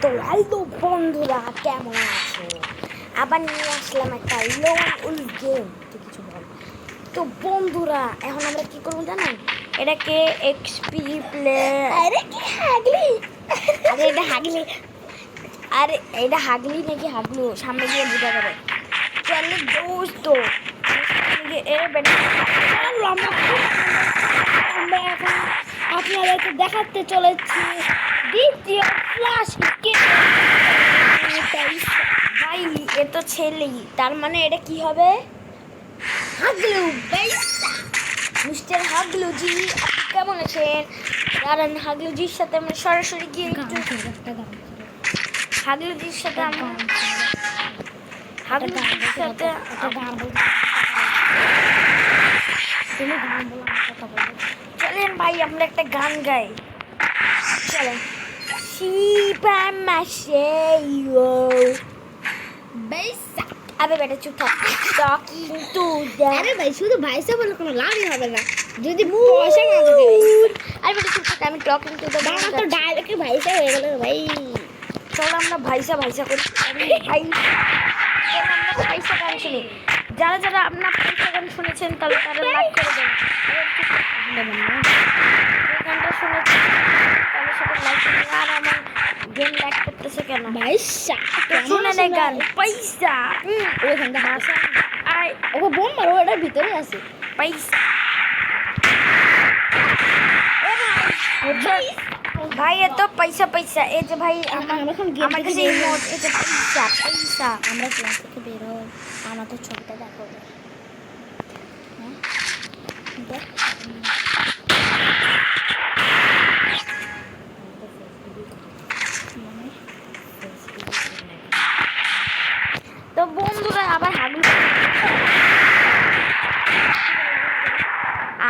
তো হ্যালো বন্ধুরা, কেমন আছো? আবার নিয়ে আসলাম একটা লং উলফ গেম। তো কিছু বল। তো বন্ধুরা, এখন আমরা কি করবো জানেন? এটাকে এক্সপি প্লে। আরে কি হাগলি? আরে এটা হাগলি। আরে এটা হাগলি নাকি হাগলু? সামনে গিয়ে বোঝা যাবে। চলে দোস্ত, আমরা এখন আপনাদেরকে দেখাতে চলেছি দ্বিতীয় ফ্লাশ ভাই। এ তো ছেলেই, তার মানে এটা কি হবে? হাগলু মিস্টার হাগলুজি, আপনি কেমন আছেন? কারণ হাগলুজির সাথে আমরা সরাসরি গিয়ে হাগলুজির সাথে হাগলুজির সাথে চলেন ভাই, আমরা একটা গান গাই। চলেন। আবে বেটা চুপ থাক। টকিং টু দ্য, আরে ভাই শুধু ভাইসা বলে কোনো লাভই হবে না যদি পয়সা না থাকে। আরে বেটা চুপ থাক, আমি টকিং টু দ্য বাবা তো ডাইরেক্ট ভাইসা হয়ে গেল ভাই। চলো আমরা ভাইসা ভাইসা করি। ভাই চলো আমরা ভাইসা গান শুনি। যারা যারা আপনার ভাইসা গান শুনেছেন তাহলে তারা লাইক করে দেন। গানটা শুনেছেন তাহলে সেটা লাইক করে। আর আমার গেম লাইক করতেছে কেন? ভাইসা তো শুনে নে গান পয়সা। ওখানটা হাসা আই ওকে বোম মারো, এটার ভিতরে আছে পয়সা। ভাই এত পয়সা পয়সা, এই যে ভাই আমার কাছে এই মোট, এই যে পয়সা পয়সা। আমরা ক্লাস থেকে বের হই, আমাদের ছবিটা দেখো। তো বন্ধুরা আবার হাগলু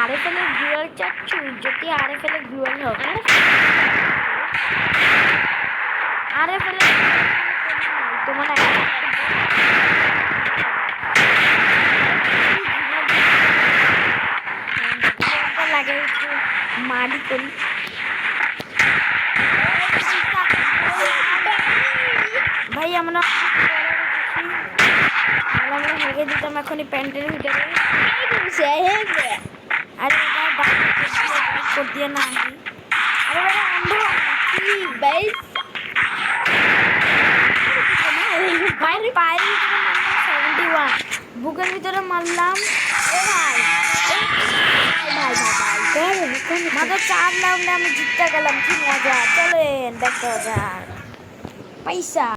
আরএফএল গ্লুয়াল চাচ্ছু, যদি আরএফএল গ্লুয়াল হোক। আরএফএল তোমার লাগে একটু মারি করি। ভাই আমরা হেগে দিতাম এখনই প্যান্টের ভিতরে। আরে এটা দিয়ে না আমি। আরে অন্ধ ভাই পায়ের ভিতরে মারলাম 71, বুকের ভিতরে মারলাম। মাত্র 4 রাউন্ডে আমি জিততে গেলাম। কি মজা! চলেন দেখা যাক পয়সা।